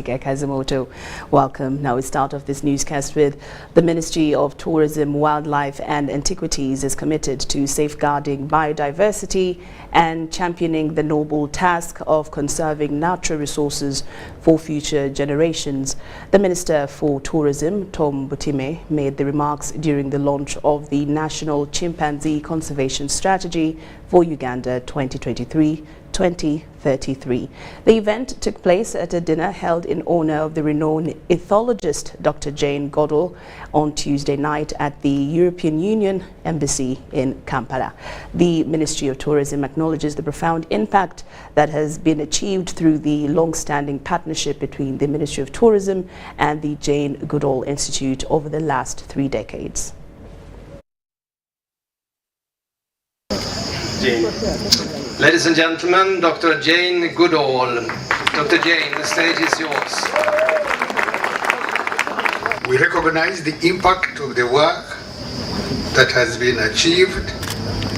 Kazimoto. Welcome. Now we start off this newscast with the Ministry of Tourism, Wildlife and Antiquities is committed to safeguarding biodiversity and championing the noble task of conserving natural resources for future generations. The Minister for Tourism, Tom Butime, made the remarks during the launch of the National Chimpanzee Conservation Strategy for Uganda 2023-2033. The event took place at a dinner held in honor of the renowned ethologist Dr. Jane Goodall on Tuesday night at the European Union Embassy in Kampala. The Ministry of Tourism acknowledges the profound impact that has been achieved through the long-standing partnership between the Ministry of Tourism and the Jane Goodall Institute over the last 3 decades. Ladies and gentlemen, Dr. Jane Goodall. Dr. Jane, the stage is yours. We recognize the impact of the work that has been achieved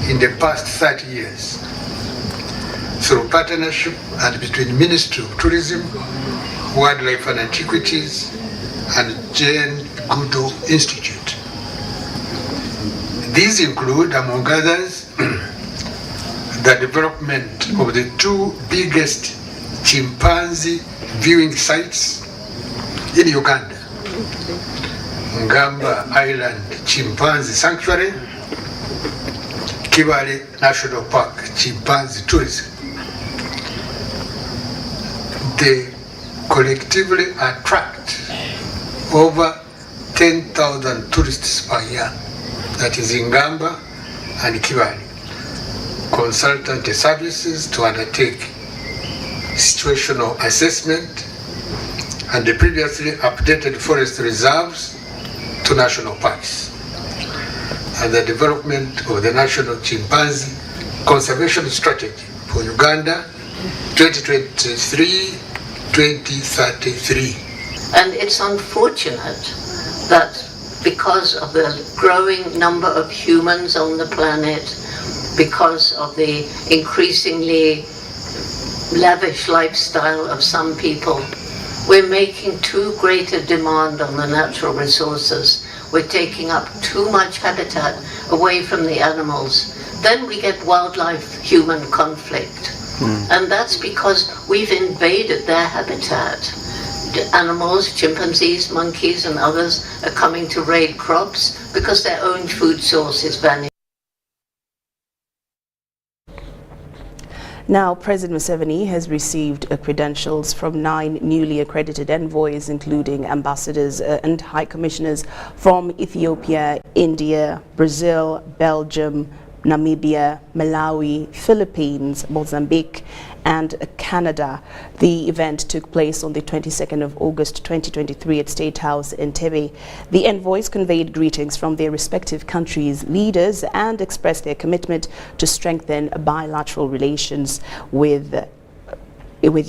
in the past 30 years through partnership and between Ministry of Tourism, Wildlife and Antiquities and Jane Goodall Institute. These include, among others, the development of the 2 biggest chimpanzee viewing sites in Uganda, Ngamba Island Chimpanzee Sanctuary, Kibale National Park Chimpanzee Tourism. They collectively attract over 10,000 tourists per year. That is in Ngamba and Kibale. Consultant services to undertake situational assessment and the previously updated forest reserves to national parks, and the development of the National Chimpanzee Conservation Strategy for Uganda 2023-2033. And it's unfortunate that because of the growing number of humans on the planet, because of the increasingly lavish lifestyle of some people, we're making too great a demand on the natural resources. We're taking up too much habitat away from the animals. Then we get wildlife-human conflict. And that's because we've invaded their habitat. The animals, chimpanzees, monkeys and others are coming to raid crops because their own food source is vanished. Now, President Museveni has received credentials from 9 newly accredited envoys, including ambassadors and high commissioners from Ethiopia, India, Brazil, Belgium, Namibia, Malawi, Philippines, Mozambique, and Canada. The event took place on the 22nd of August 2023 at State House in Entebbe. The envoys conveyed greetings from their respective countries' leaders and expressed their commitment to strengthen bilateral relations with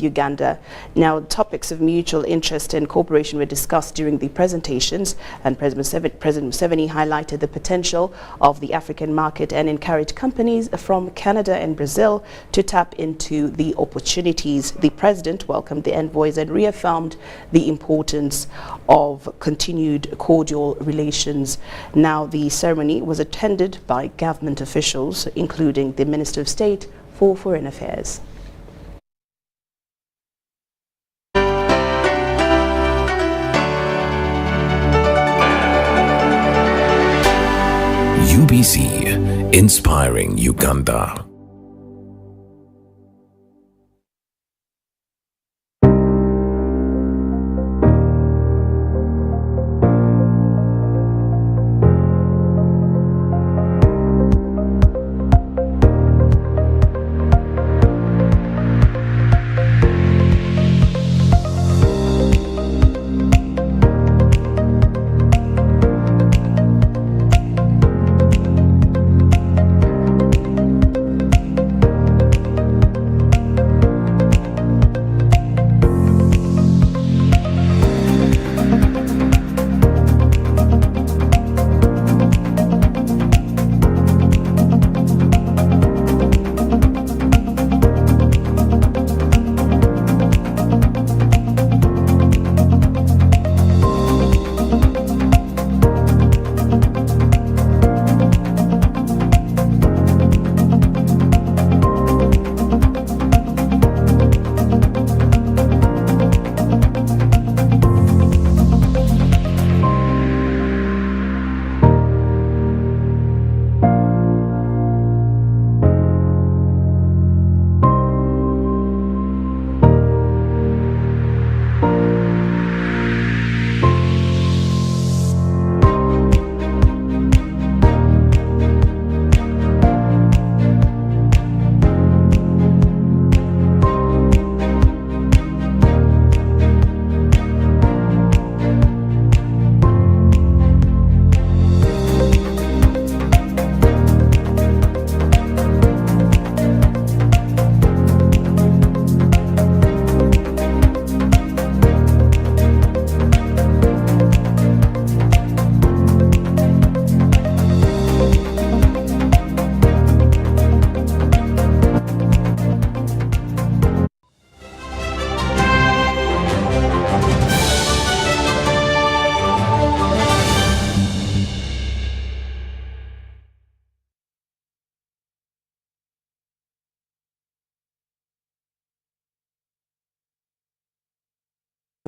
Uganda. Now, topics of mutual interest and cooperation were discussed during the presentations, and President Museveni highlighted the potential of the African market and encouraged companies from Canada and Brazil to tap into the opportunities. The President welcomed the envoys and reaffirmed the importance of continued cordial relations. Now, the ceremony was attended by government officials, including the Minister of State for Foreign Affairs. UBC, inspiring Uganda.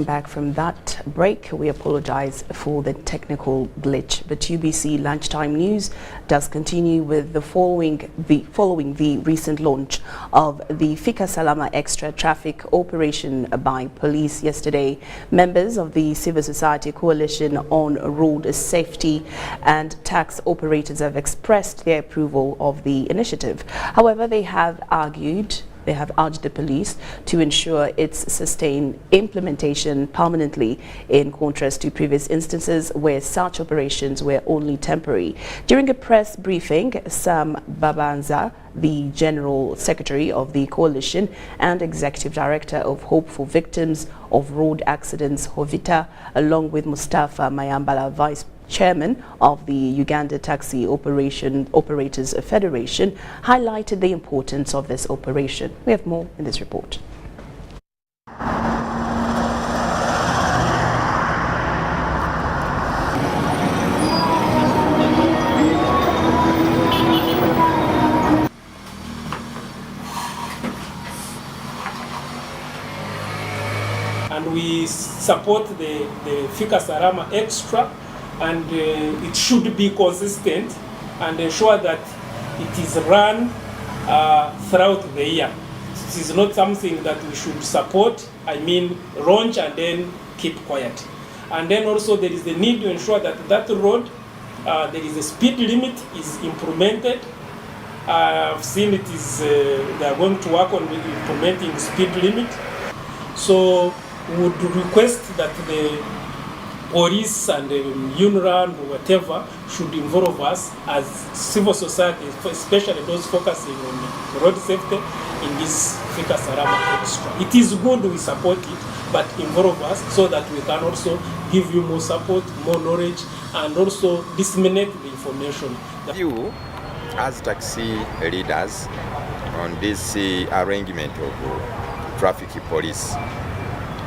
Back from that break, we apologize for the technical glitch, but UBC Lunchtime News does continue with following the recent launch of the Fika Salama Extra Traffic Operation by police yesterday. Members of the Civil Society Coalition on Road Safety and Tax Operators have expressed their approval of the initiative. However, they have urged the police to ensure its sustained implementation permanently, in contrast to previous instances where such operations were only temporary. During a press briefing, Sam Babanza, the General Secretary of the Coalition and Executive Director of Hope for Victims of Road Accidents, HOVITA, along with Mustafa Mayambala, Vice Chairman of the Uganda Taxi Operators Federation, highlighted the importance of this operation. We have more in this report. And we support the Fika Salama Extra, and it should be consistent and ensure that it is run throughout the year. This is not something that we should support, launch and then keep quiet. And then also there is the need to ensure that that road, there is a speed limit is implemented. I've seen it is, they are going to work on implementing speed limit. So we would request that the police and UNRWA or whatever should involve us as civil society, especially those focusing on road safety in this Fika Salama Extra. It is good we support it, but involve us so that we can also give you more support, more knowledge, and also disseminate the information. You, as taxi leaders, on this arrangement of traffic police,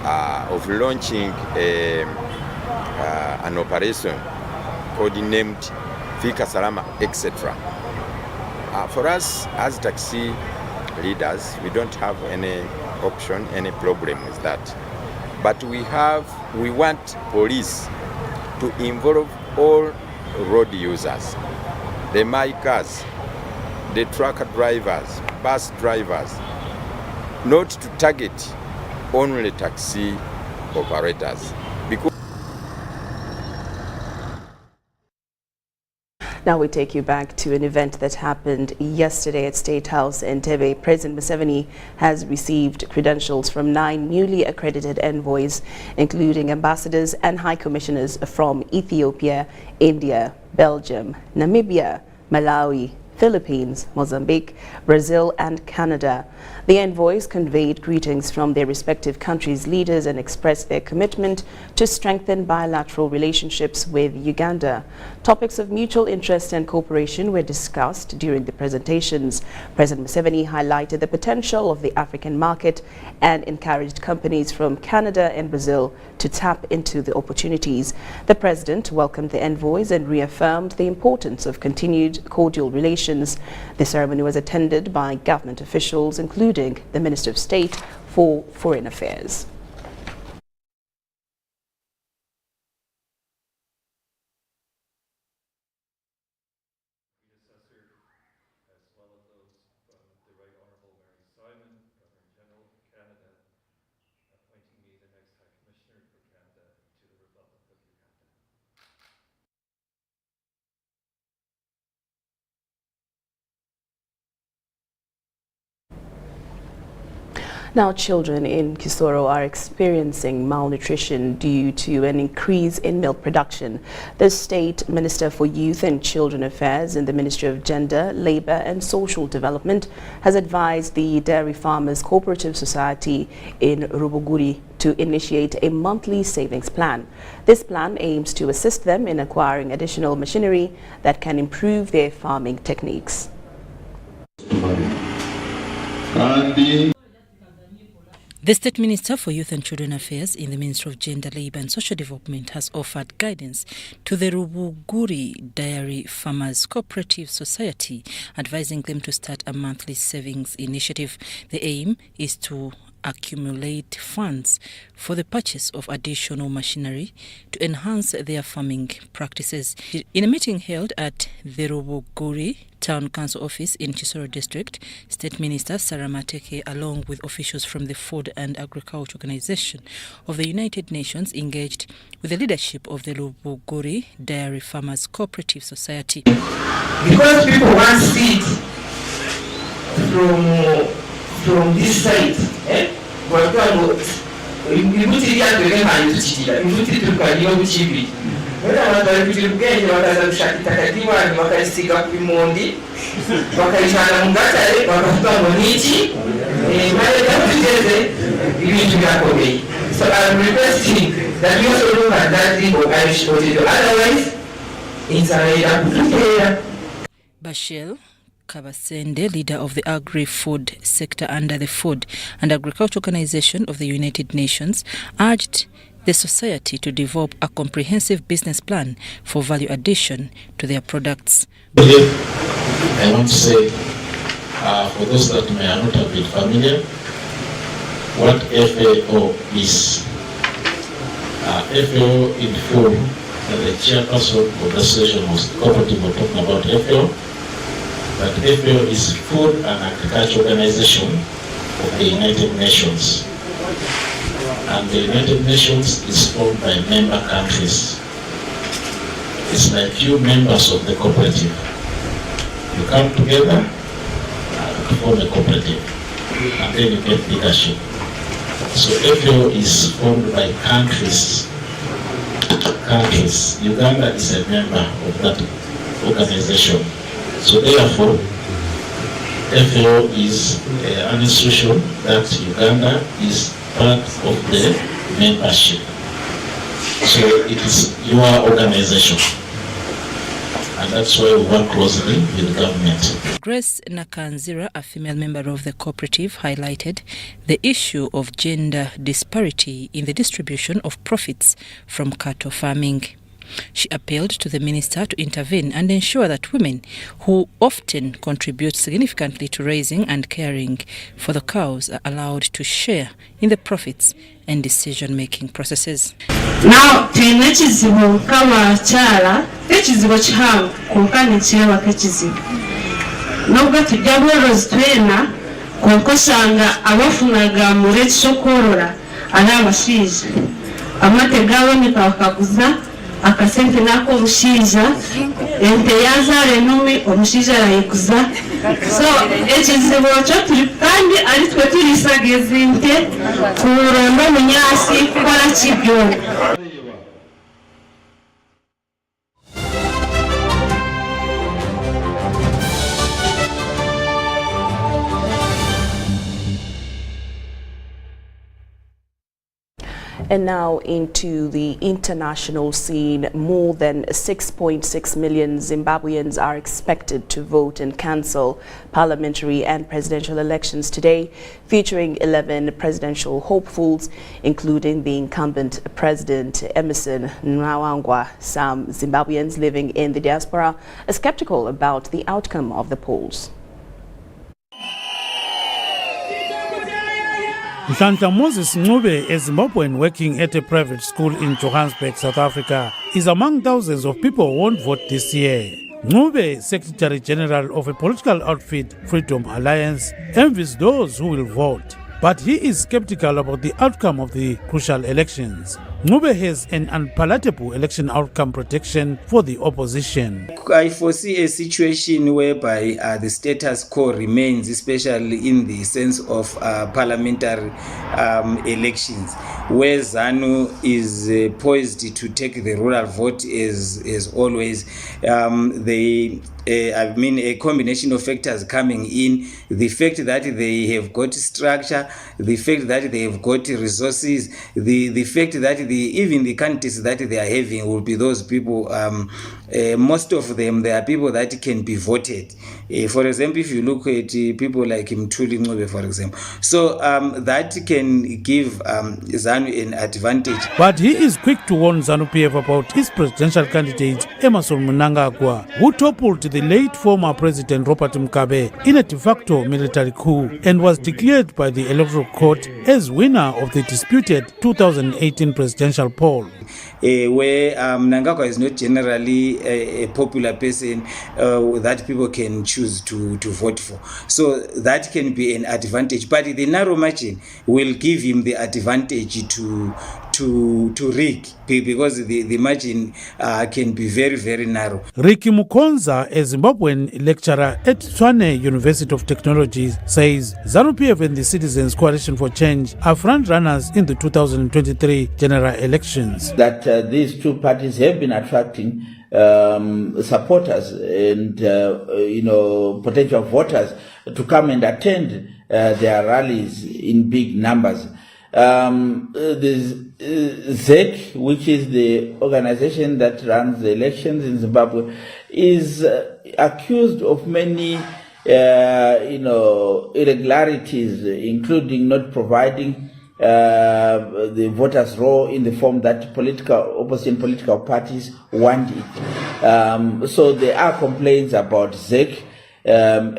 of launching an operation codenamed Fika Salama, etc. For us as taxi leaders, we don't have any option, any problem with that. But we want police to involve all road users, the micers, the truck drivers, bus drivers, not to target only taxi operators. Now we take you back to an event that happened yesterday at State House in Entebbe. President Museveni has received credentials from 9 newly accredited envoys, including ambassadors and high commissioners from Ethiopia, India, Belgium, Namibia, Malawi, Philippines, Mozambique, Brazil and Canada. The envoys conveyed greetings from their respective countries' leaders and expressed their commitment to strengthen bilateral relationships with Uganda. Topics of mutual interest and cooperation were discussed during the presentations. President Museveni highlighted the potential of the African market and encouraged companies from Canada and Brazil to tap into the opportunities. The president welcomed the envoys and reaffirmed the importance of continued cordial relations. The ceremony was attended by government officials, including the Minister of State for Foreign Affairs. Now, children in Kisoro are experiencing malnutrition due to an increase in milk production. The State Minister for Youth and Children Affairs in the Ministry of Gender, Labour and Social Development has advised the Dairy Farmers Cooperative Society in Rubuguri to initiate a monthly savings plan. This plan aims to assist them in acquiring additional machinery that can improve their farming techniques. The State Minister for Youth and Children Affairs in the Ministry of Gender, Labour and Social Development has offered guidance to the Rubuguri Dairy Farmers Cooperative Society, advising them to start a monthly savings initiative. The aim is to accumulate funds for the purchase of additional machinery to enhance their farming practices. In a meeting held at the Rubuguri Town Council office in Chisoro District, State Minister Lauryn Masika, along with officials from the Food and Agriculture Organization of the United Nations, engaged with the leadership of the Rubuguri Dairy Farmers Cooperative Society. Because people want seed from this side, so I'm requesting that you also look at that thing of Irish potato. Otherwise, it's a Bashir Kabasende, leader of the agri-food sector under the Food and Agriculture Organization of the United Nations, urged the society to develop a comprehensive business plan for value addition to their products. I want to say, for those that may not have been familiar, what FAO is. FAO in full, the chairperson of the session was cooperative of talking about FAO, but FAO is Food and Agriculture Organization of the United Nations. And the United Nations is formed by member countries. It's like few members of the cooperative. You come together to form a cooperative, and then you get leadership. So FAO is formed by countries. Uganda is a member of that organization. So therefore, FAO is an institution that Uganda is part of the membership. So it is your organization. And that's why we work closely with the government. Grace Nakanzira, a female member of the cooperative, highlighted the issue of gender disparity in the distribution of profits from cattle farming. She appealed to the minister to intervene and ensure that women, who often contribute significantly to raising and caring for the cows, are allowed to share in the profits and decision-making processes. Now, tuyina ekizibu nk'abakyala, ekizibu kihango konka nikiraba nk'ekizibu. Nubwo tujja bworozi twena konka osanga abafunaga muri ekisokworora ari abashaija. Amate gaboneka bakaguza akasente nako omushaija, ente yazaara enumi omushaija arayiguza. So ekizibu ekyo turi kandi ari twe turisaga ezi nte kuronda omunyasi kukora kibyona. And now into the international scene. More than 6.6 million Zimbabweans are expected to vote and cancel parliamentary and presidential elections today, featuring 11 presidential hopefuls, including the incumbent President Emmerson Mnangagwa. Some Zimbabweans living in the diaspora are skeptical about the outcome of the polls. Nhlanhla Moses Ncube, a Zimbabwean working at a private school in Johannesburg, South Africa, is among thousands of people who won't vote this year. Ncube, Secretary General of a political outfit, Freedom Alliance, envies those who will vote, but he is skeptical about the outcome of the crucial elections. Ncube has an unpalatable election outcome protection for the opposition. I foresee a situation whereby the status quo remains, especially in the sense of parliamentary elections, where ZANU is poised to take the rural vote as always. A combination of factors coming in, the fact that they have got structure, the fact that they have got resources, the fact that even the candidates that they are having will be those people, most of them, they are people that can be voted. For example, if you look at people like Mthuli Ncube, for example. So that can give ZANU an advantage. But he is quick to warn ZANU-PF about his presidential candidate, Emmerson Mnangagwa, who toppled the late former President Robert Mugabe in a de facto military coup and was declared by the Electoral Court as winner of the disputed 2018 presidential poll. Where Mnangagwa is not generally a popular person that people can choose to vote for. So that can be an advantage. But the narrow margin will give him the advantage to rig, because the margin can be very, very narrow. Ricky Mukonza, a Zimbabwean lecturer at Tshwane University of Technology, says ZANU-PF and the Citizens Coalition for Change are front runners in the 2023 general elections. That these two parties have been attracting supporters and potential voters to come and attend their rallies in big numbers. The ZEC, which is the organization that runs the elections in Zimbabwe, is accused of many irregularities, including not providing the voters' roll in the form that opposition political parties want it. So there are complaints about ZEC, and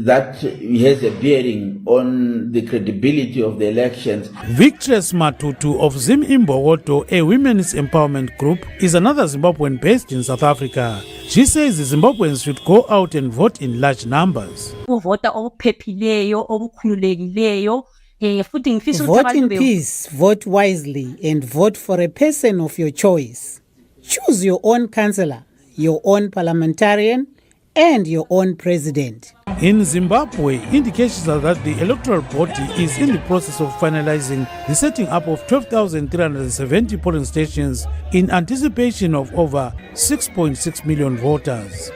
that has a bearing on the credibility of the elections. Victress Matutu of Zim Imbogoto, a women's empowerment group, is another Zimbabwean based in South Africa. She says the Zimbabweans should go out and vote in large numbers. Vote in peace, vote wisely, and vote for a person of your choice. Choose your own councillor, your own parliamentarian, and your own president. In Zimbabwe, indications are that the electoral body is in the process of finalizing the setting up of 12,370 polling stations in anticipation of over 6.6 million voters.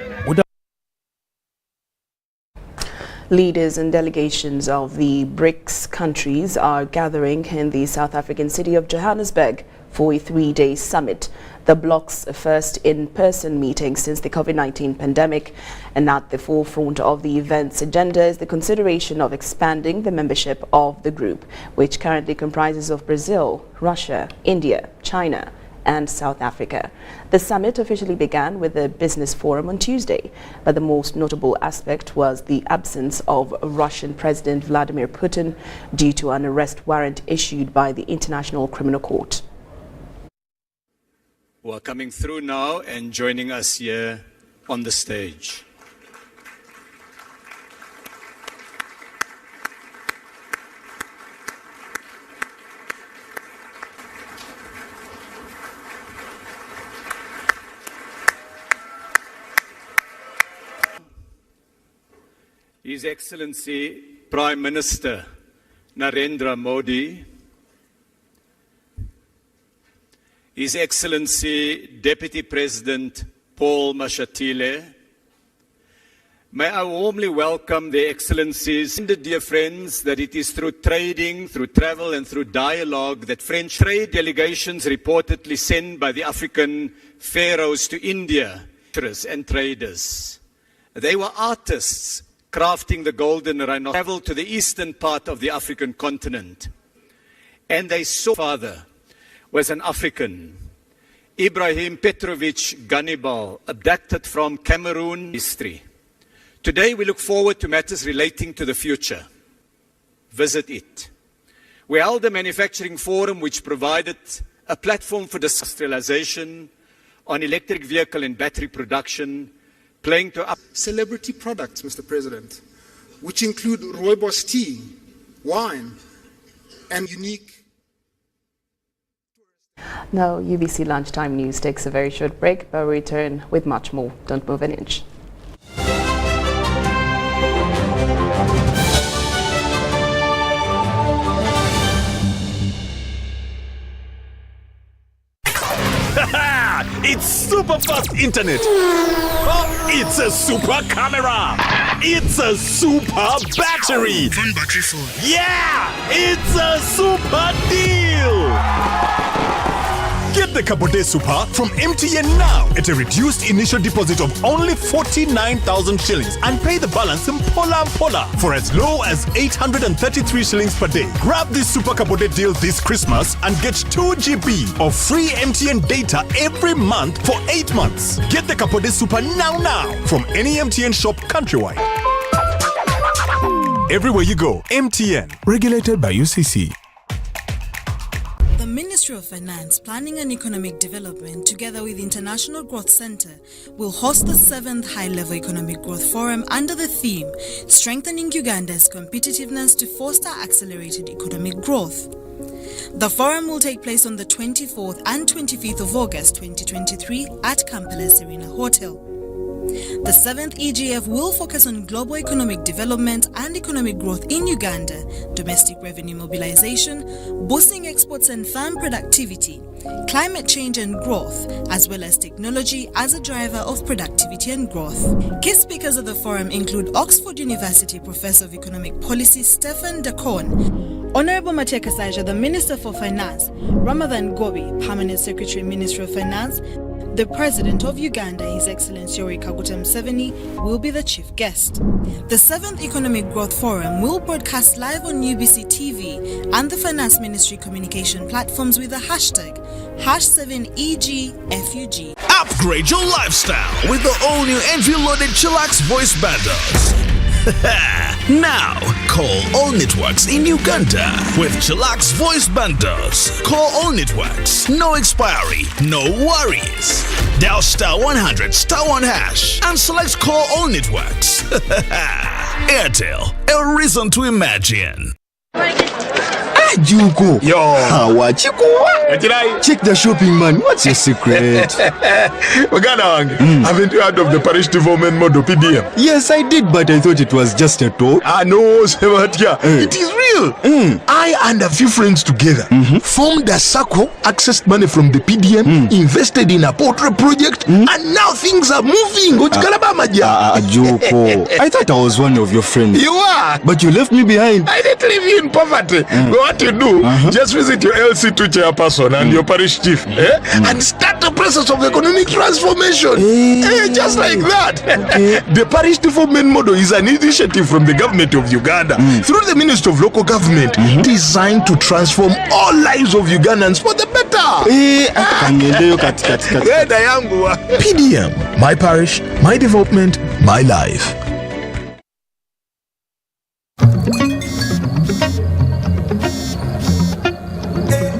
Leaders and delegations of the BRICS countries are gathering in the South African city of Johannesburg for a 3-day summit, the bloc's first in-person meeting since the COVID-19 pandemic. And at the forefront of the event's agenda is the consideration of expanding the membership of the group, which currently comprises of Brazil, Russia, India, China, and South Africa. The summit officially began with a business forum on Tuesday, but the most notable aspect was the absence of Russian President Vladimir Putin due to an arrest warrant issued by the International Criminal Court. Who are coming through now and joining us here on the stage. His Excellency Prime Minister Narendra Modi, His Excellency Deputy President Paul Mashatile, may I warmly welcome their Excellencies. Dear friends, that it is through trading, through travel and through dialogue that French trade delegations reportedly sent by the African pharaohs to India and traders. They were artists crafting the golden rhinoceros, traveled to the eastern part of the African continent. And they saw father was an African, Ibrahim Petrovich Gannibal, abducted from Cameroon history. Today we look forward to matters relating to the future. Visit it. We held a manufacturing forum which provided a platform for industrialization on electric vehicle and battery production, playing to celebrity products, Mr. President, which include rooibos tea, wine, and unique. Now, UBC Lunchtime News takes a very short break, but we return with much more. Don't move an inch. It's super fast internet. Oh, it's a super camera. It's a super battery. Fun battery phone. Yeah, it's a super deal. Get Get the Kabode Super from MTN now at a reduced initial deposit of only 49,000 shillings and pay the balance in Pola for as low as 833 shillings per day. Grab this Super Kabode deal this Christmas and get 2 GB of free MTN data every month for 8 months. Get the Kabode Super now from any MTN shop countrywide. Everywhere you go, MTN. Regulated by UCC. The Ministry of Finance, Planning and Economic Development, together with International Growth Center, will host the 7th High-Level Economic Growth Forum under the theme, Strengthening Uganda's Competitiveness to Foster Accelerated Economic Growth. The forum will take place on the 24th and 25th of August 2023 at Kampala Serena Hotel. The 7th EGF will focus on global economic development and economic growth in Uganda, domestic revenue mobilization, boosting exports and farm productivity, climate change and growth, as well as technology as a driver of productivity and growth. Key speakers of the forum include Oxford University Professor of Economic Policy Stephen Dacon, Honorable Matia Kasaija, the Minister for Finance, Ramadhan Gobi, Permanent Secretary, Ministry of Finance, the President of Uganda, His Excellency Yoweri Kaguta Museveni, will be the chief guest. The 7th Economic Growth Forum will broadcast live on UBC TV and the Finance Ministry communication platforms with the hashtag #7EGFUG. Upgrade your lifestyle with the all-new entry-loaded Chillax voice bundles. Now, call all networks in Uganda with Chillax voice bundles. Call all networks, no expiry, no worries. Dial *100 *1# and select call all networks. Airtel, a reason to imagine. Juko. Yo. What you go? Check the shopping, man. What's your secret? Haven't you heard of the Parish Development Model PDM? Yes, I did, but I thought it was just a talk. No, Sebatia. It is real. I and a few friends together formed a circle, accessed money from the PDM, invested in a poultry project, and now things are moving. Juko. I thought I was one of your friends. You are. But you left me behind. I didn't leave you in poverty. What you do, just visit your LC2 chairperson and your parish chief and start the process of economic transformation. Just like that. The Parish Development Model is an initiative from the government of Uganda through the Ministry of Local Government designed to transform all lives of Ugandans for the better. PDM, my parish, my development, my life.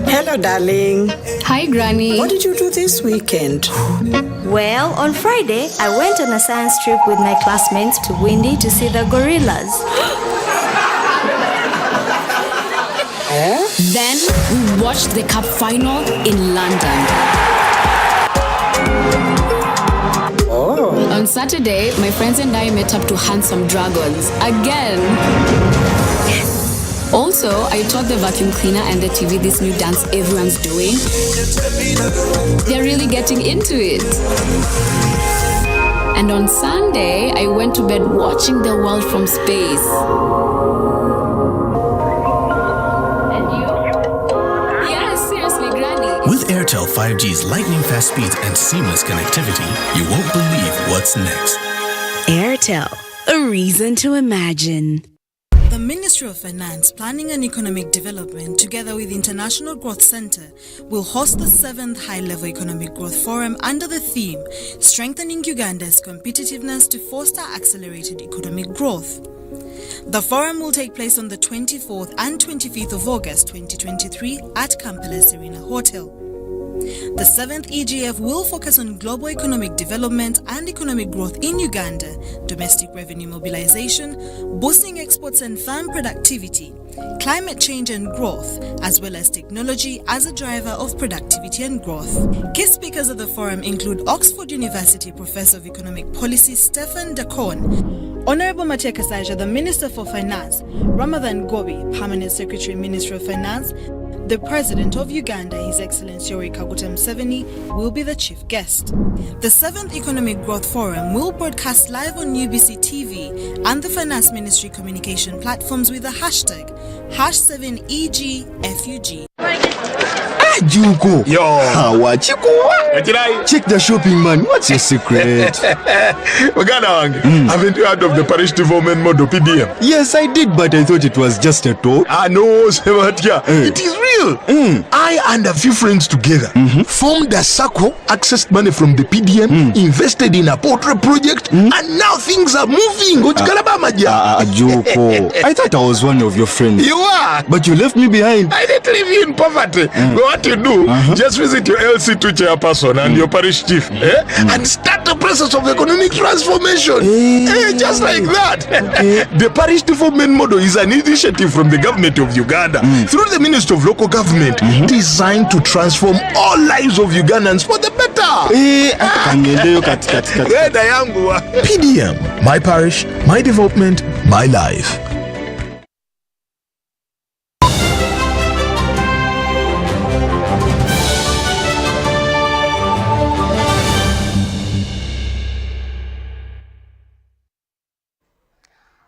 Hello, darling. Hi, Granny. What did you do this weekend? Well, on Friday, I went on a science trip with my classmates to Windy to see the gorillas. Then we watched the cup final in London. On Saturday, my friends and I met up to hunt some dragons again. Also, I taught the vacuum cleaner and the TV this new dance everyone's doing. They're really getting into it. And on Sunday, I went to bed watching the world from space. And you? Yes, seriously, Granny. With Airtel 5G's lightning-fast speeds and seamless connectivity, you won't believe what's next. Airtel, a reason to imagine. The Ministry of Finance, Planning and Economic Development, together with International Growth Center, will host the 7th High-Level Economic Growth Forum under the theme, Strengthening Uganda's Competitiveness to Foster Accelerated Economic Growth. The forum will take place on the 24th and 25th of August 2023 at Kampala Serena Hotel. The 7th EGF will focus on global economic development and economic growth in Uganda, domestic revenue mobilization, boosting exports and farm productivity, climate change and growth, as well as technology as a driver of productivity and growth. Key speakers of the forum include Oxford University Professor of Economic Policy Stephen Dacon, Honorable Matia Kasaija, the Minister for Finance, Ramadhan Gobi, Permanent Secretary, Ministry of Finance, the President of Uganda, His Excellency Yoweri Kaguta Museveni, will be the chief guest. The 7th Economic Growth Forum will broadcast live on UBC TV and the Finance Ministry communication platforms with the hashtag #7EGFUG. Juko. Yo. Wachikuwa. Check the shopping, man. What's your secret? Haven't you heard of the parish development model, PDM? Yes, I did, but I thought it was just a talk. No, Sebatia. It is real. I and a few friends together formed a circle, accessed money from the PDM, invested in a poultry project, and now things are moving. Juko. I thought I was one of your friends. You are. But you left me behind. I didn't leave you in poverty. What you do, just visit your LC2 chairperson and your parish chief and start the process of economic transformation. Just like that. The parish development model is an initiative from the government of Uganda through the Ministry of Local Government designed to transform all lives of Ugandans for the better. PDM, my parish, my development, my life.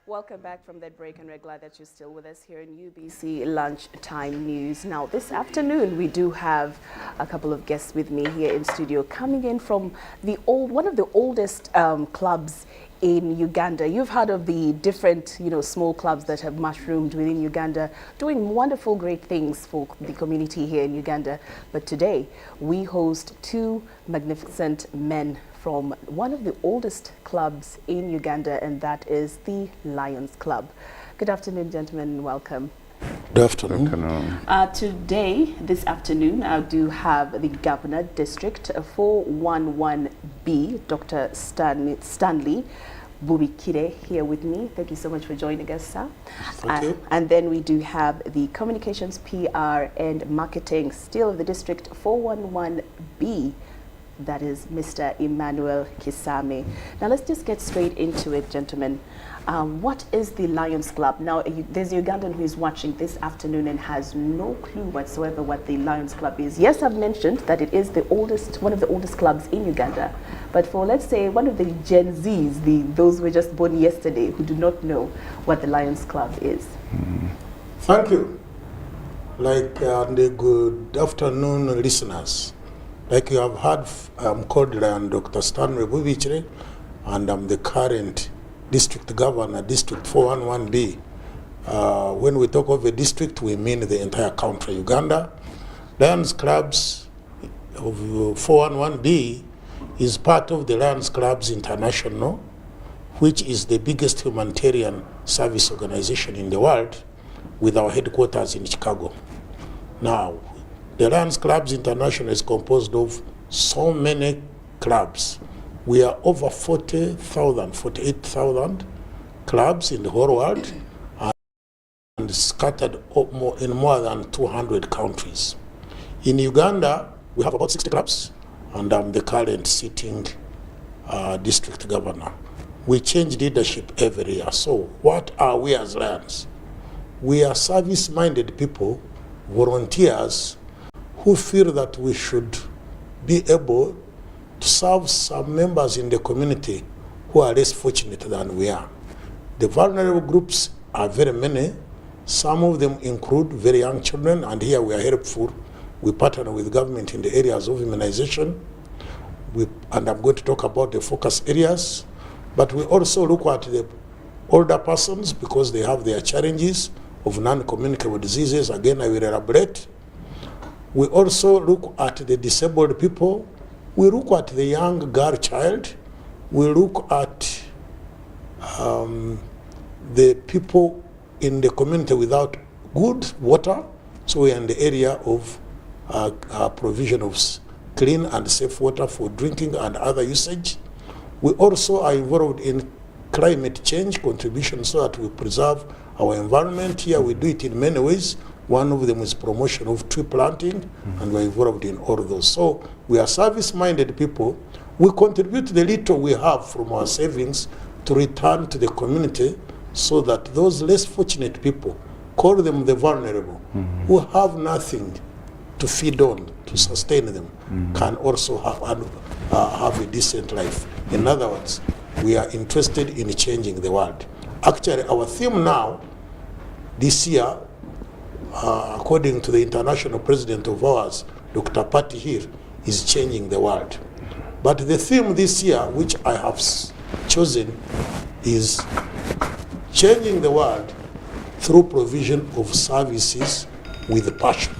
Welcome back from that break, and we're glad that you're still with us here in UBC Lunchtime News. Now, this afternoon, we do have a couple of guests with me here in studio, coming in from one of the oldest clubs in Uganda. You've heard of the different, small clubs that have mushroomed within Uganda, doing wonderful, great things for the community here in Uganda. But today, we host two magnificent men from one of the oldest clubs in Uganda, and that is the Lions Club. Good afternoon, gentlemen, and welcome. Good afternoon. Today, this afternoon, I do have the Governor, District 411B, Dr. Stanley Bubikire, here with me. Thank you so much for joining us, sir. Thank you. And then we do have the Communications, PR, and Marketing, still of the District 411B, that is Mr. Emmanuel Kisame. Now let's just get straight into it, gentlemen. What is the Lions Club? Now, there's a Ugandan who is watching this afternoon and has no clue whatsoever what the Lions Club is. Yes, I've mentioned that it is one of the oldest clubs in Uganda. But for, let's say, one of the Gen Zs, those who were just born yesterday, who do not know what the Lions Club is. Thank you. Good afternoon, listeners. Like you have heard, I'm called Dr. Stanley Bubikire, and I'm the current District Governor, District 411B. When we talk of a district, we mean the entire country, Uganda. Lions Clubs of 411B is part of the Lions Clubs International, which is the biggest humanitarian service organization in the world, with our headquarters in Chicago. Now, the Lions Clubs International is composed of so many clubs. We are over 48,000 clubs in the whole world and scattered in more than 200 countries. In Uganda, we have about 60 clubs, and I'm the current sitting district governor. We change leadership every year. So what are we as Lions? We are service-minded people, volunteers, who feel that we should be able to serve some members in the community who are less fortunate than we are. The vulnerable groups are very many. Some of them include very young children, and here we are helpful. We partner with government in the areas of immunization, and I'm going to talk about the focus areas, but we also look at the older persons because they have their challenges of non-communicable diseases. Again, I will elaborate. We also look at the disabled people. We look at the young girl child. We look at the people in the community without good water. So we are in the area of provision of clean and safe water for drinking and other usage. We also are involved in climate change contribution so that we preserve our environment. Here we do it in many ways. One of them is promotion of tree planting, and we're involved in all of those. So we are service-minded people. We contribute the little we have from our savings to return to the community so that those less fortunate people, call them the vulnerable, who have nothing to feed on, to sustain them, can also have a decent life. In other words, we are interested in changing the world. Actually, our theme now, this year, according to the international president of ours, Dr. Patti here, is changing the world. But the theme this year, which I have chosen, is changing the world through provision of services with passion.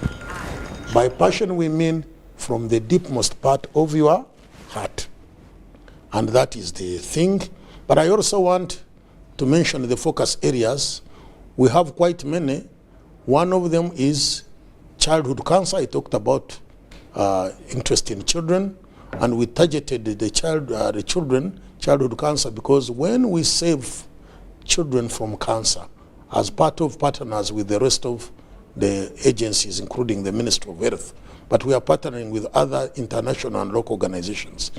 By passion, we mean from the deepmost part of your heart. And that is the thing. But I also want to mention the focus areas. We have quite many. One of them is childhood cancer. I talked about interest in children, and we targeted the childhood cancer, because when we save children from cancer, as part of partners with the rest of the agencies, including the Ministry of Health, but we are partnering with other international and local organizations,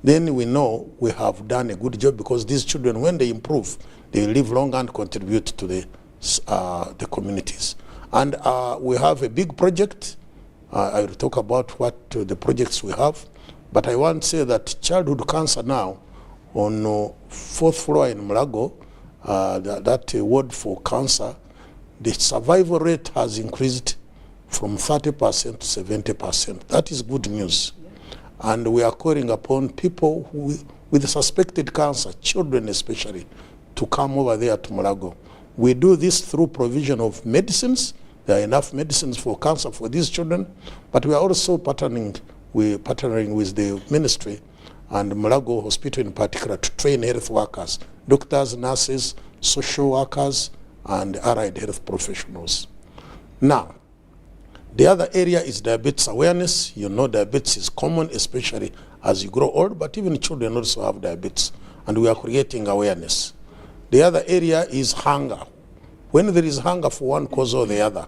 then we know we have done a good job, because these children, when they improve, they live longer and contribute to the communities. And we have a big project. I will talk about what the projects we have, but I want to say that childhood cancer now, on 4th floor in Mulago, that ward for cancer, the survival rate has increased from 30% to 70%. That is good news. And we are calling upon people with suspected cancer, children especially, to come over there to Mulago. We do this through provision of medicines. There are enough medicines for cancer for these children, but we are also partnering with the ministry and Mulago Hospital in particular to train health workers, doctors, nurses, social workers, and allied health professionals. Now, the other area is diabetes awareness. You know, diabetes is common, especially as you grow old, but even children also have diabetes, and we are creating awareness. The other area is hunger. When there is hunger for one cause or the other,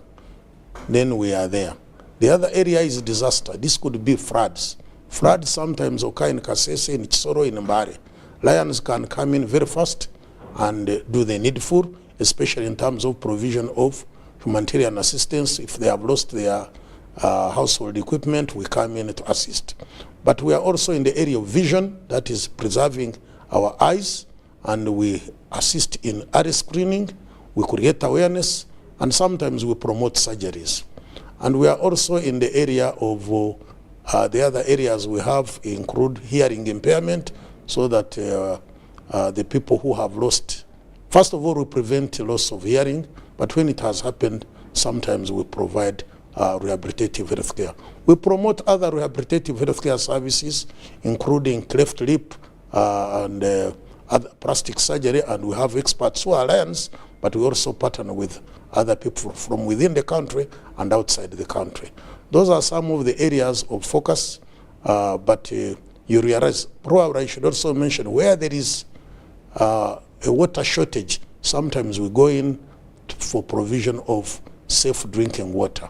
then we are there. The other area is disaster. This could be floods. Floods sometimes occur in Kasese, in Chisoro, in Mbare. Lions can come in very fast and do the needful, especially in terms of provision of humanitarian assistance. If they have lost their household equipment, we come in to assist. But we are also in the area of vision, that is preserving our eyes, and we assist in eye screening, we create awareness, and sometimes we promote surgeries. And we are also in the area of the other areas we have include hearing impairment, so that the people who have lost, first of all, we prevent loss of hearing, but when it has happened, sometimes we provide rehabilitative health care. We promote other rehabilitative health care services, including cleft lip and other plastic surgery, and we have experts who are alliance, but we also partner with other people from within the country and outside the country. Those are some of the areas of focus, but you realize, probably I should also mention, where there is a water shortage, sometimes we go in for provision of safe drinking water.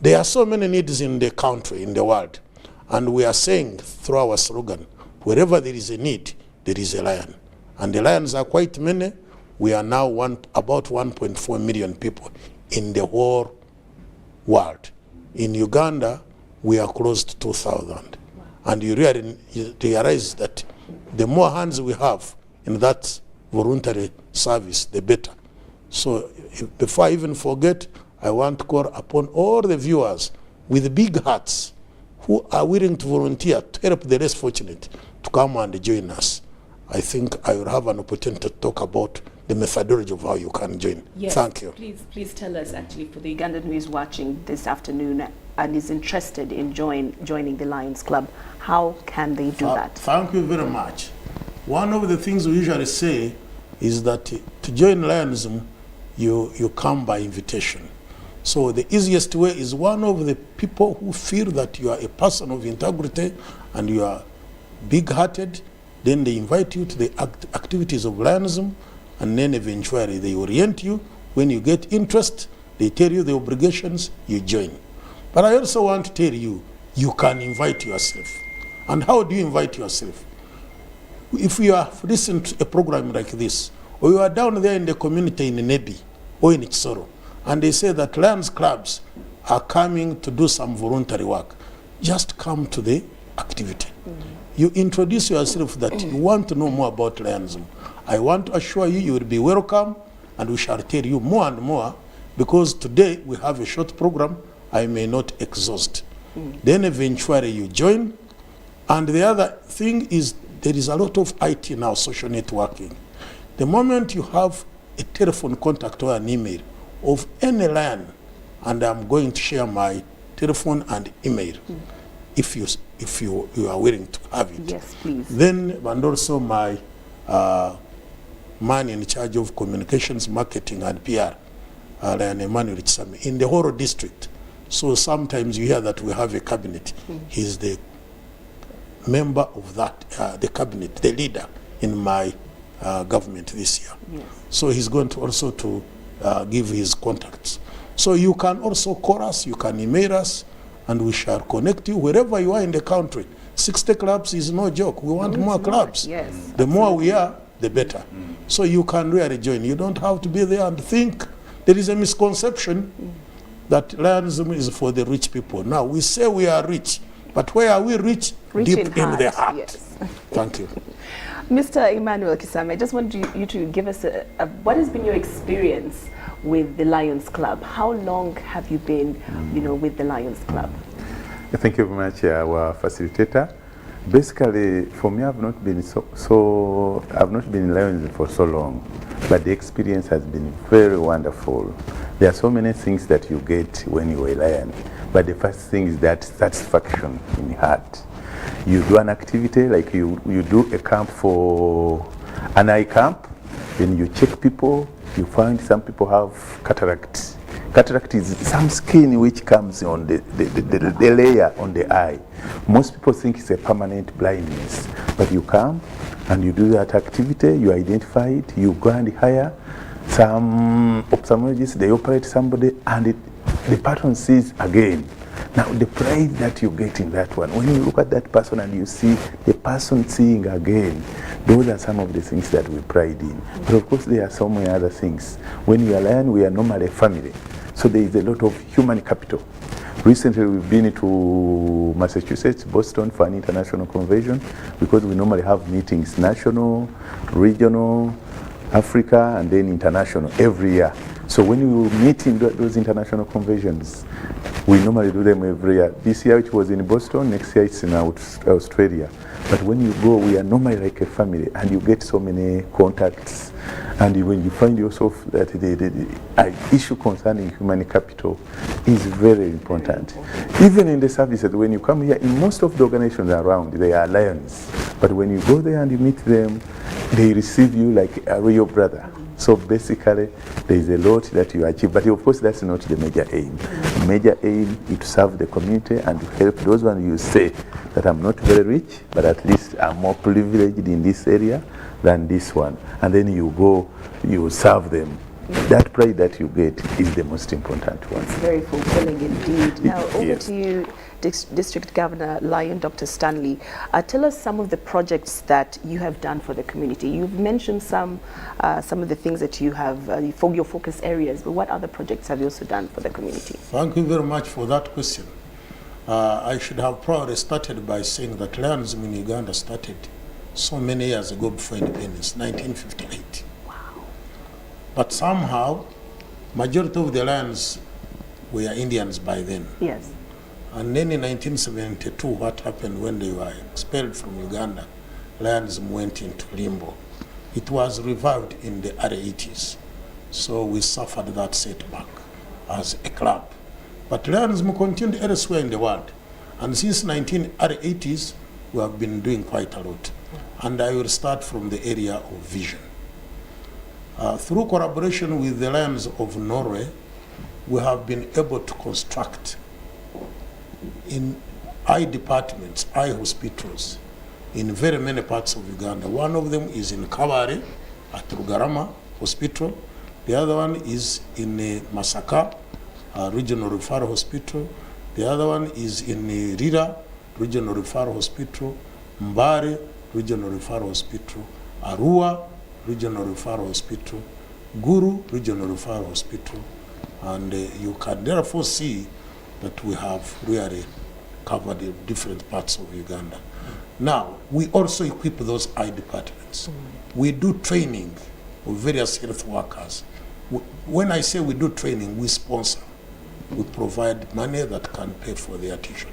There are so many needs in the country, in the world, and we are saying through our slogan, wherever there is a need, there is a lion. And the lions are quite many. We are now about 1.4 million people in the whole world. In Uganda, we are close to 2,000. And you realize that the more hands we have in that voluntary service, the better. So before I even forget, I want to call upon all the viewers with big hearts who are willing to volunteer to help the less fortunate to come and join us. I think I will have an opportunity to talk about the methodology of how you can join. Yes, thank you. Please tell us, actually, for the Ugandan who is watching this afternoon and is interested in joining the Lions Club, how can they do that? Thank you very much. One of the things we usually say is that to join Lionism, you come by invitation. So the easiest way is one of the people who feel that you are a person of integrity and you are big-hearted, then they invite you to the activities of Lionism, and then eventually they orient you. When you get interest, they tell you the obligations, you join. But I also want to tell you, you can invite yourself. And how do you invite yourself? If you have listened to a program like this, or you are down there in the community in Nebi or in Chisoro, and they say that Lions clubs are coming to do some voluntary work, just come to the activity. You introduce yourself that you want to know more about Lionism. I want to assure you, you will be welcome, and we shall tell you more and more, because today we have a short program, I may not exhaust. Then eventually you join. And the other thing is there is a lot of IT now, social networking. The moment you have a telephone contact or an email of any lion, and I'm going to share my telephone and email, if you are willing to have it. Yes, please. Then, and also my man in charge of communications, marketing, and PR, Lion Emmanuel Chisame, in the whole district. So sometimes you hear that we have a cabinet. He's the member of that, the cabinet, the leader in my government this year. Yes. So he's going to also to give his contacts. So you can also call us, you can email us, and we shall connect you wherever you are in the country. 60 clubs is no joke. We want more clubs. Yes, the more we are, the better. So you can really join. You don't have to be there and think. There is a misconception that Lionism is for the rich people. Now, we say we are rich, but where are we rich? Rich Deep in the heart. Yes. Thank you. Mr. Emmanuel Chisame, I just want you to give us what has been your experience with the Lions Club? How long have you been, with the Lions Club? Thank you very much, our facilitator. Basically, for me, I've not been I've not been in Lions for so long, but the experience has been very wonderful. There are so many things that you get when you are a lion, but the first thing is that satisfaction in the heart. You do an activity like you do a camp for an eye camp, then you check people, you find some people have cataract. Cataract is some skin which comes on the layer on the eye. Most people think it's a permanent blindness, but you come and you do that activity, you identify it, you go and hire some ophthalmologists, they operate somebody, and the person sees again. Now the pride that you get in that one, when you look at that person and you see the person seeing again, those are some of the things that we pride in. But of course there are so many other things. When we are lion, we are normally a family. So there is a lot of human capital. Recently we've been to Massachusetts, Boston for an international convention, because we normally have meetings, national, regional, Africa, and then international every year. So when we meet in those international conventions, we normally do them every year. This year it was in Boston, next year it's in Australia. But when you go, we are normally like a family, and you get so many contacts. And when you find yourself that the issue concerning human capital is very important. Even in the services, when you come here, in most of the organizations around, they are lions. But when you go there and you meet them, they receive you like a real brother. So basically, there is a lot that you achieve. But of course, that's not the major aim. The major aim is to serve the community and to help those ones you say that I'm not very rich, but at least I'm more privileged in this area than this one. And then you go, you serve them. That pride that you get is the most important one. It's very fulfilling indeed. Now, over to you, District Governor Lion Dr. Stanley. Tell us some of the projects that you have done for the community. You've mentioned some of the things that you have for your focus areas, but what other projects have you also done for the community? Thank you very much for that question. I should have probably started by saying that Lionism in Uganda started so many years ago before independence, 1958. But somehow, majority of the lions were Indians by then. Yes. And then in 1972, what happened when they were expelled from Uganda, Lionism went into limbo. It was revived in the early 80s. So we suffered that setback as a club. But Lionism continued elsewhere in the world. And since early 80s, we have been doing quite a lot. And I will start from the area of vision. Through collaboration with the Lions of Norway, we have been able to construct in eye departments, eye hospitals, in very many parts of Uganda. One of them is in Kabare at Rugarama Hospital. The other one is in Masaka Regional Referral Hospital. The other one is in Rira Regional Referral Hospital, Mbare Regional Referral Hospital, Arua Regional Referral Hospital, Guru Regional Referral Hospital, and you can therefore see that we have really covered the different parts of Uganda. Now, we also equip those eye departments. We do training of various health workers. When I say we do training, we sponsor. We provide money that can pay for their tuition.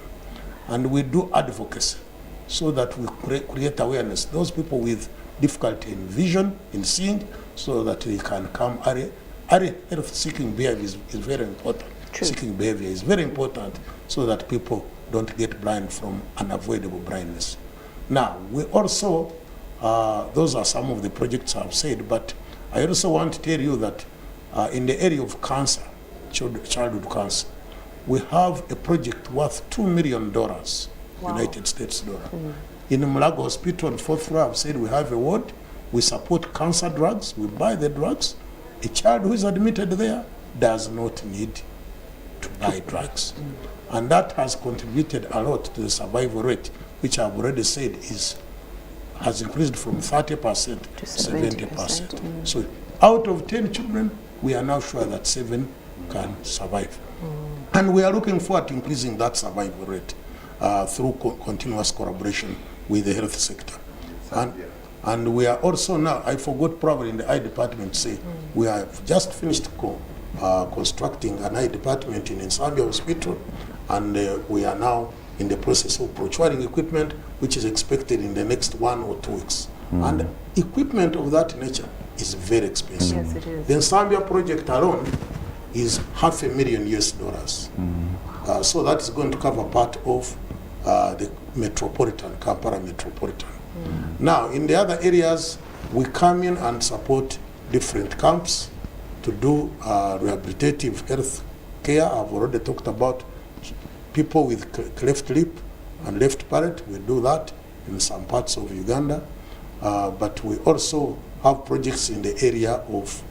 and we do advocacy so that we create awareness. Those people with difficulty in vision, in seeing, so that they can come early. Early health-seeking behavior is very important. True. Seeking behavior is very important so that people don't get blind from unavoidable blindness. Now, we also, those are some of the projects I've said, but I also want to tell you that in the area of cancer, childhood cancer, we have a project worth $2 million, wow. United States dollar. In Mulago Hospital, 4th floor, I've said we have a ward, we support cancer drugs, we buy the drugs. A child who is admitted there does not need to buy drugs. And that has contributed a lot to the survival rate, which I've already said has increased from 30% to 70%. So out of 10 children, we are now sure that 7 can survive. And we are looking forward to increasing that survival rate through continuous collaboration with the health sector. And we are also now, I forgot probably in the eye department to say, we have just finished constructing an eye department in Zambia Hospital, and we are now in the process of procuring equipment, which is expected in the next 1 or 2 weeks. And equipment of that nature is very expensive. Yes, it is. The Zambia project alone is $500,000. So that is going to cover part of the metropolitan, Kampala metropolitan. Now, in the other areas, we come in and support different camps to do rehabilitative health care. I've already talked about people with cleft lip and left palate. We do that in some parts of Uganda. But we also have projects in the area of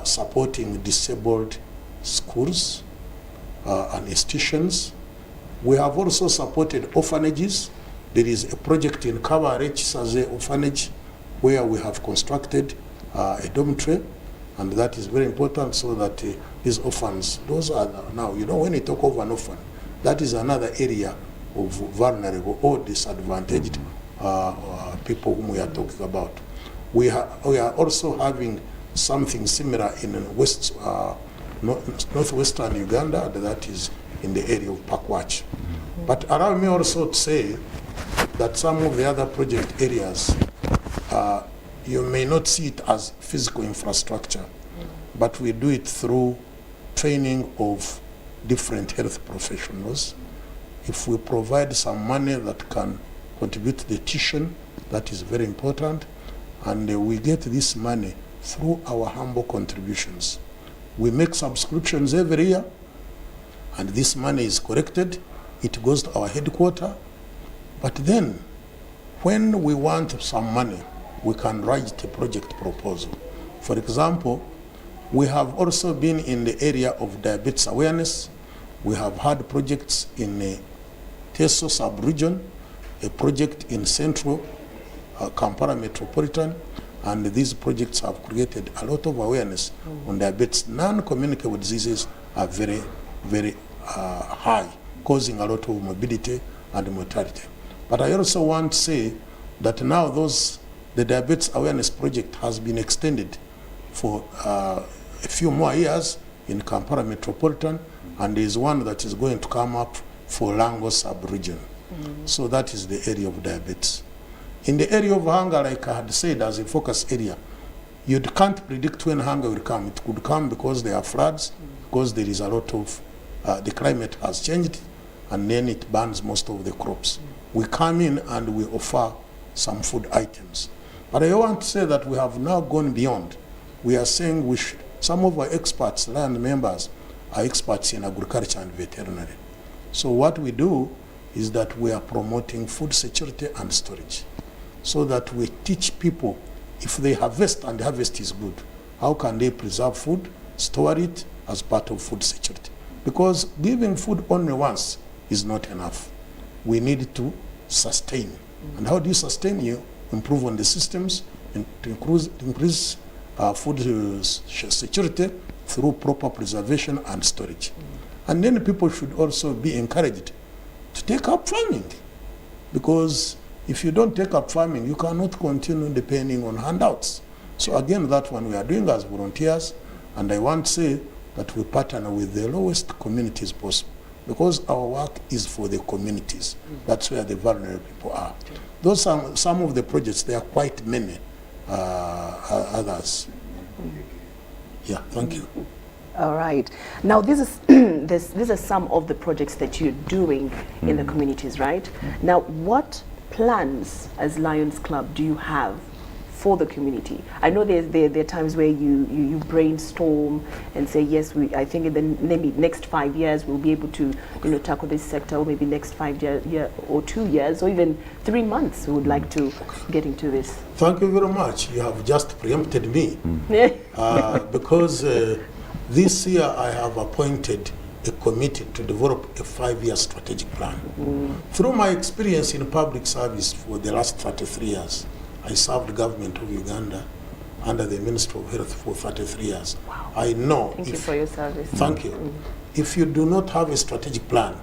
supporting disabled schools and institutions. We have also supported orphanages. There is a project in Kabare Chisaze orphanage where we have constructed a dormitory, and that is very important so that these orphans, those are now, you know, when you talk of an orphan, that is another area of vulnerable or disadvantaged people whom we are talking about. We are also having something similar in northwestern Uganda, that is in the area of Pakwach. But allow me also to say that some of the other project areas, you may not see it as physical infrastructure, but we do it through training of different health professionals. If we provide some money that can contribute to the tuition, that is very important. And we get this money through our humble contributions. We make subscriptions every year, and this money is collected. It goes to our headquarters. But then, when we want some money, we can write a project proposal. For example, we have also been in the area of diabetes awareness. We have had projects in Teso sub-region, a project in central Kampala metropolitan, and these projects have created a lot of awareness on diabetes. Non-communicable diseases are very, very high, causing a lot of morbidity and mortality. But I also want to say that now the diabetes awareness project has been extended for a few more years in Kampala metropolitan, and there is one that is going to come up for Lango sub-region. So that is the area of diabetes. In the area of hunger, like I had said, as a focus area, you can't predict when hunger will come. It could come because there are floods, because there is a lot of, the climate has changed, and then it burns most of the crops. We come in and we offer some food items. But I want to say that we have now gone beyond. We are saying some of our experts, land members, are experts in agriculture and veterinary. So what we do is that we are promoting food security and storage, so that we teach people, if they harvest and the harvest is good, how can they preserve food, store it as part of food security? Because giving food only once is not enough. We need to sustain. And how do you sustain? You improve on the systems and to increase food security through proper preservation and storage. And then people should also be encouraged to take up farming, because if you don't take up farming, you cannot continue depending on handouts. So again, that one we are doing as volunteers, and I want to say that we partner with the lowest communities possible. because our work is for the communities. That's where the vulnerable people are. Those are some of the projects. There are quite many others. Yeah, thank you. All right. Now, these are some of the projects that you're doing in the communities, right? Now, what plans as Lions Club do you have for the community? I know there are times where you brainstorm and say, yes, I think in the maybe next 5 years we'll be able to tackle this sector, or maybe next 5 years or 2 years or even 3 months we would like to get into this. Thank you very much. You have just preempted me because this year I have appointed a committee to develop a 5-year strategic plan. Through my experience in public service for the last 33 years, I served the government of Uganda under the Ministry of Health for 33 years. Wow. I know. Thank you for your service. Thank you. If you do not have a strategic plan,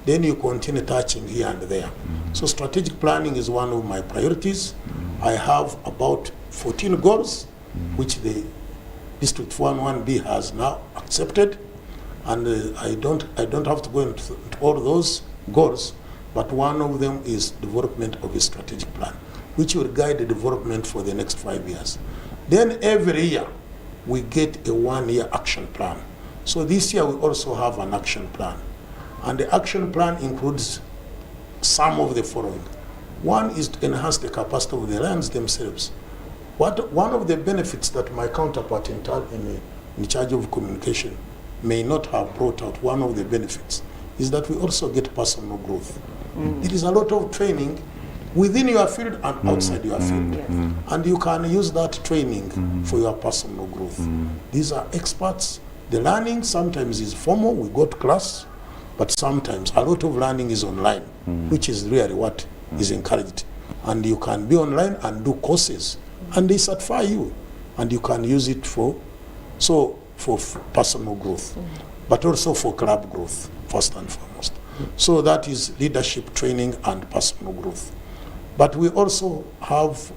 then you continue touching here and there. So strategic planning is one of my priorities. I have about 14 goals, which the District 1B has now accepted, and I don't have to go into all those goals, but one of them is development of a strategic plan, which will guide the development for the next 5 years. Then every year we get a 1-year action plan. So this year we also have an action plan, and the action plan includes some of the following. One is to enhance the capacity of the lions themselves. One of the benefits that my counterpart in charge of communication may not have brought out, one of the benefits is that we also get personal growth. There is a lot of training within your field and outside your field. And you can use that training for your personal growth. These are experts. The learning sometimes is formal, we go to class, but sometimes a lot of learning is online, which is really what is encouraged. And you can be online and do courses, and they certify you, and you can use it for personal growth, but also for club growth, first and foremost. So that is leadership training and personal growth. But we also have,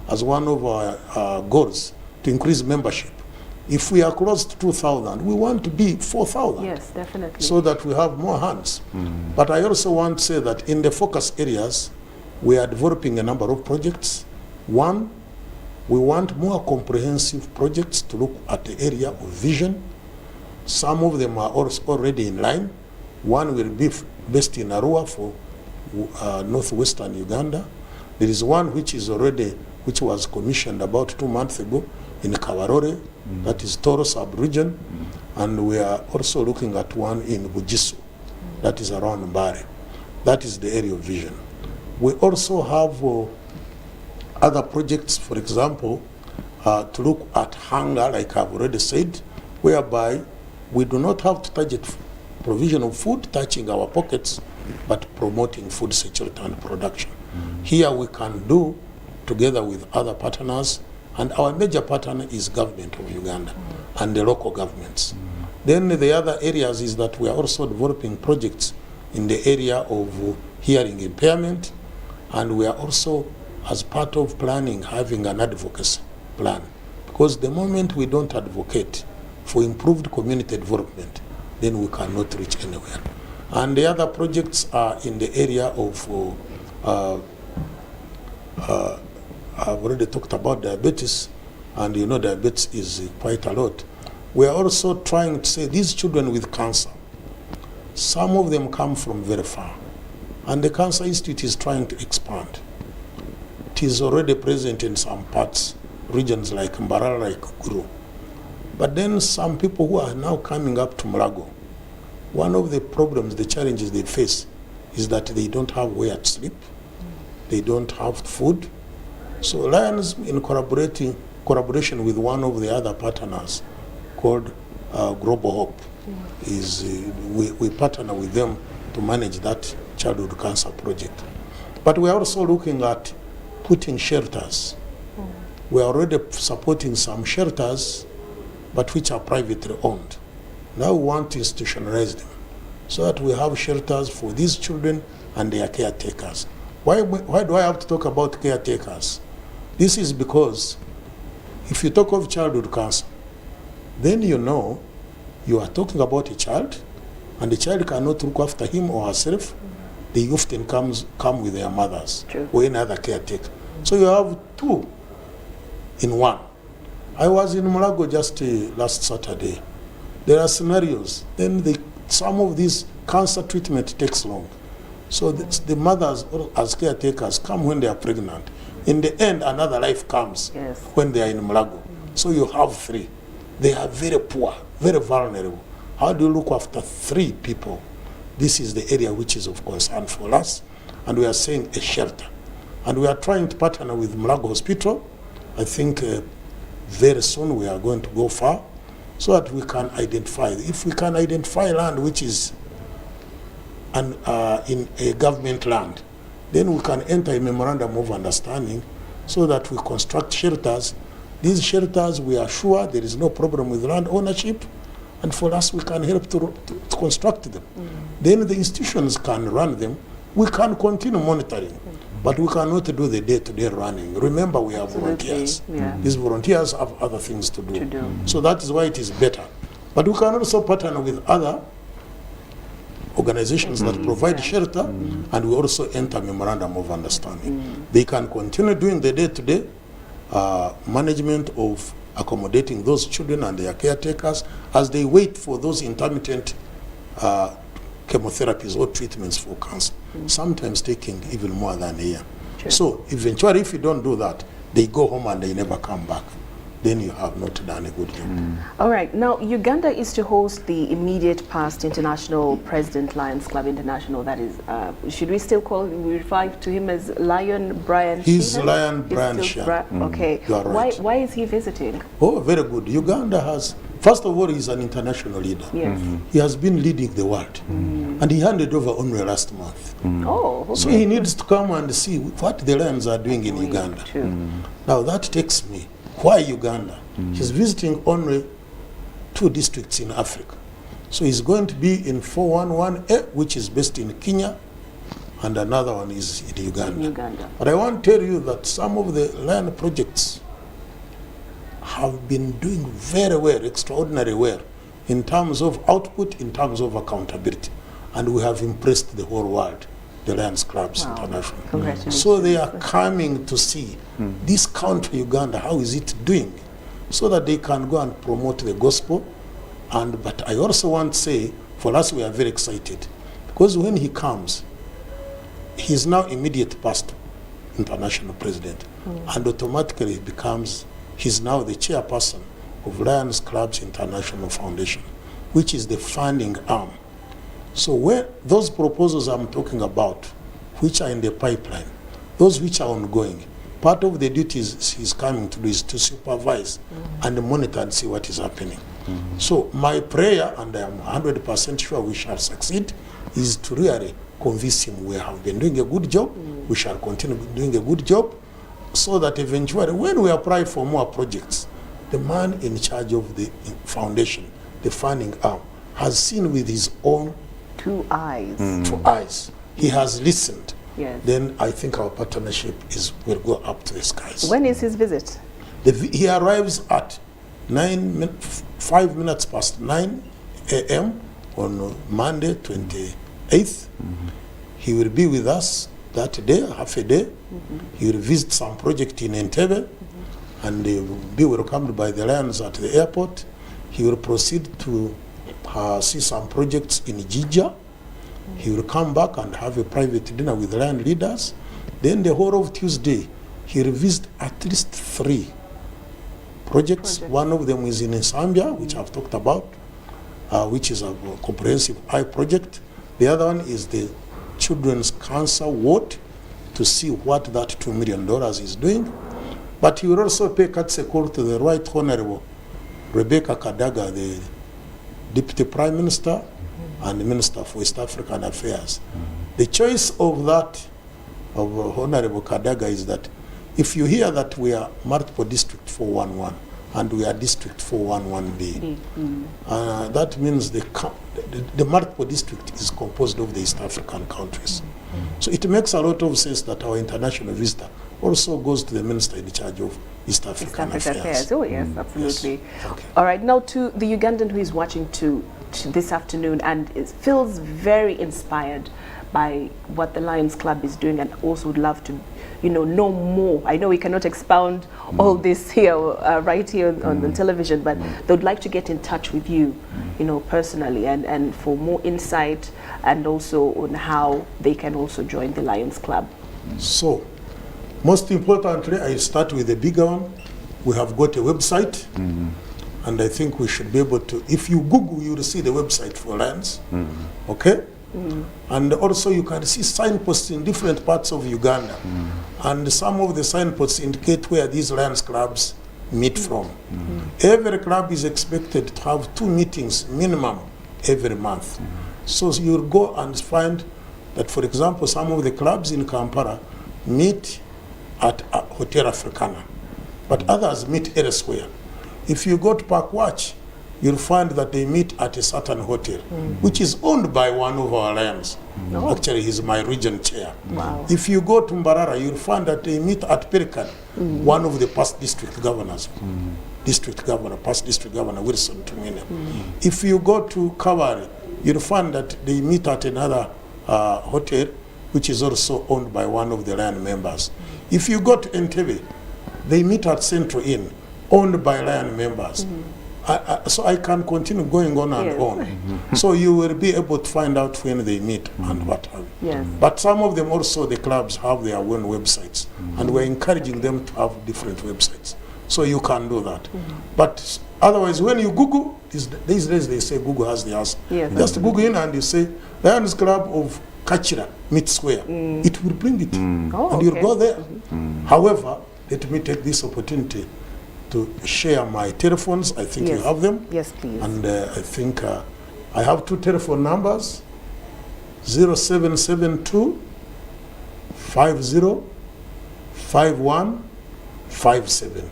as one of our goals, to increase membership. If we are close to 2,000, we want to be 4,000. Yes, definitely. So that we have more hands. But I also want to say that in the focus areas, we are developing a number of projects. One, we want more comprehensive projects to look at the area of vision. Some of them are also already in line. One will be based in Arua for northwestern Uganda. There is one which was commissioned about 2 months ago in Kawarore, that is Toro sub-region, and we are also looking at one in Bujisu, that is around Mbare. That is the area of vision. We also have other projects, for example, to look at hunger, like I've already said, whereby we do not have to target provision of food touching our pockets, but promoting food security and production. Here we can do together with other partners, and our major partner is government of Uganda and the local governments. Then the other areas is that we are also developing projects in the area of hearing impairment, and we are also, as part of planning, having an advocacy plan. Because the moment we don't advocate for improved community development, then we cannot reach anywhere. And the other projects are in the area of, I've already talked about diabetes, and you know diabetes is quite a lot. We are also trying to say these children with cancer, some of them come from very far, and the Cancer Institute is trying to expand. It is already present in some parts, regions like Mbarara, like Guru. But then some people who are now coming up to Mulago, one of the problems, the challenges they face is that they don't have where to sleep, they don't have food. So Lions, in collaboration with one of the other partners called Global Hope, we partner with them to manage that childhood cancer project. But we are also looking at putting shelters. We are already supporting some shelters, but which are privately owned. Now we want to institutionalize them so that we have shelters for these children and their caretakers. Why do I have to talk about caretakers? This is because if you talk of childhood cancer, then you know you are talking about a child and the child cannot look after him or herself, they often come with their mothers or any other caretaker. So you have two in one. I was in Mulago just last Saturday. There are scenarios. Then some of these cancer treatment takes long. So the mothers as caretakers come when they are pregnant. In the end, another life comes when they are in Mulago. So you have three. They are very poor, very vulnerable. How do you look after three people? This is the area which is of concern for us, and we are saying a shelter. And we are trying to partner with Mulago Hospital. I think very soon we are going to go far so that we can identify. If we can identify land which is in a government land, then we can enter a memorandum of understanding so that we construct shelters. These shelters, we are sure there is no problem with land ownership, and for us we can help to construct them. Then the institutions can run them. We can continue monitoring, but we cannot do the day-to-day running. Remember, we have volunteers. These volunteers have other things to do. So that is why it is better. But we can also partner with other organizations that provide shelter, and we also enter memorandum of understanding. They can continue doing the day-to-day management of accommodating those children and their caretakers as they wait for those intermittent chemotherapies or treatments for cancer, sometimes taking even more than a year. So eventually, if you don't do that, they go home and they never come back. Then you have not done a good job. All right. Now, Uganda is to host the immediate past International President Lions Club International. That is, should we still refer to him as Lion Brian Sheehan? He's Lion Brian Sheehan. Okay. You are right. Why is he visiting? Oh, very good. Uganda has, first of all, he's an international leader. Yes. He has been leading the world. And he handed over only last month. Oh, okay. So he needs to come and see what the Lions are doing in Uganda. Now, that takes me. Why Uganda? He's visiting only 2 districts in Africa. So he's going to be in 411A, which is based in Kenya, and another one is in Uganda. But I want to tell you that some of the land projects have been doing very well, extraordinarily well, in terms of output, in terms of accountability. And we have impressed the whole world, the Lions Clubs International. Congratulations. So they are coming to see this country, Uganda, how is it doing, so that they can go and promote the gospel. But I also want to say, for us, we are very excited, because when he comes, he is now immediate past international president, and automatically he becomes, he's now the chairperson of Lions Clubs International Foundation, which is the funding arm. So where those proposals I'm talking about, which are in the pipeline, those which are ongoing, part of the duties he's coming to do is to supervise and monitor and see what is happening. So my prayer, and I am 100% sure we shall succeed, is to really convince him we have been doing a good job, we shall continue doing a good job, so that eventually when we apply for more projects, the man in charge of the foundation, the funding arm, has seen with his own 2 eyes. 2 eyes. He has listened. Yes. Then I think our partnership will go up to the skies. When is his visit? He arrives at 5 minutes past 9 a.m. on Monday, 28th. He will be with us that day, half a day. He will visit some project in Entebbe, and he will be welcomed by the Lions at the airport. He will proceed to see some projects in Jija. He will come back and have a private dinner with Lion leaders. Then the whole of Tuesday, he will visit at least 3 projects. One of them is in Zambia, which I've talked about, which is a comprehensive eye project. The other one is the Children's Cancer Ward, to see what that $2 million is doing. But he will also pay courtesy call to the Right Honorable Rebecca Kadaga, the Deputy Prime Minister and the Minister for East African Affairs. The choice of that, of Honorable Kadaga, is that if you hear that we are multiple district 411 and we are district 411B, that means the multiple district is composed of the East African countries. So it makes a lot of sense that our international visitor also goes to the minister in charge of East African Affairs. Oh yes, absolutely. Yes. Okay. All right, now to the Ugandan who is watching too, this afternoon, and it feels very inspired by what the Lions Club is doing, and also would love to, know more. I know we cannot expound all this here, right here on the television, but they'd like to get in touch with you, personally, and for more insight, and also on how they can also join the Lions Club. So, most importantly, I start with the bigger one. We have got a website, and I think we should be able to, if you Google, you will see the website for Lions, okay? And also you can see signposts in different parts of Uganda, and some of the signposts indicate where these Lions clubs meet from. Every club is expected to have 2 meetings minimum every month. So you'll go and find that, for example, some of the clubs in Kampala meet at Hotel Africana, but others meet elsewhere. If you go to Park Watch, you'll find that they meet at a certain hotel, which is owned by one of our Lions. Actually, he's my region chair. Wow. If you go to Mbarara, you'll find that they meet at Perikan, one of the past district governors. Past district governor Wilson Tumine. If you go to Kavari, you'll find that they meet at another hotel, which is also owned by one of the Lion members. If you go to Entebbe, they meet at Central Inn, owned by Lion members. So I can continue going on and on. So you will be able to find out when they meet and what have you. But some of them also, the clubs have their own websites, and we're encouraging them to have different websites. So you can do that. But otherwise, when you Google, these days they say Google has the answer. Just Google in and you say, Lions Club of Kachira meets where. It will bring it. And you'll go there. However, let me take this opportunity to share my telephones. I think you have them. Yes, please. And I think I have 2 telephone numbers, 0772 50 5157,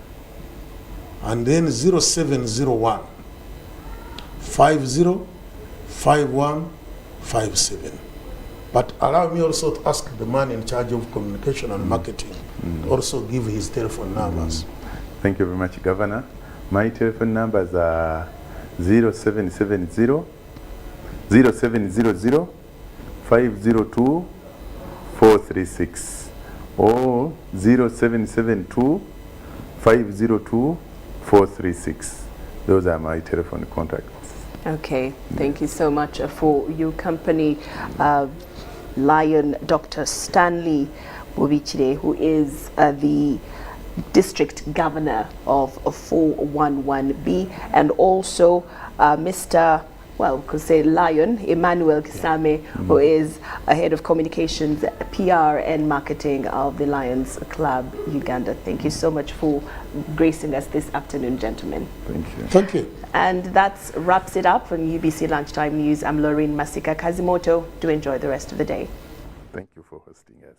and then 0701 50 5157. But allow me also to ask the man in charge of communication and marketing to also give his telephone numbers. Thank you very much, Governor. My telephone numbers are 0770 0700 502 436 or 0772 502 436. Those are my telephone contacts. Okay, thank you so much for your company, Lion Dr. Stanley Bobichire, who is the District Governor of 411B, and also Mr. well, could say Lion, Emmanuel Kisame, who is Head of Communications, PR and Marketing of the Lions Club Uganda. Thank you so much for gracing us this afternoon, gentlemen. Thank you. Thank you. And that wraps it up from UBC Lunchtime News. I'm Lauryn Masika. Kazimoto. Do enjoy the rest of the day. Thank you for hosting us.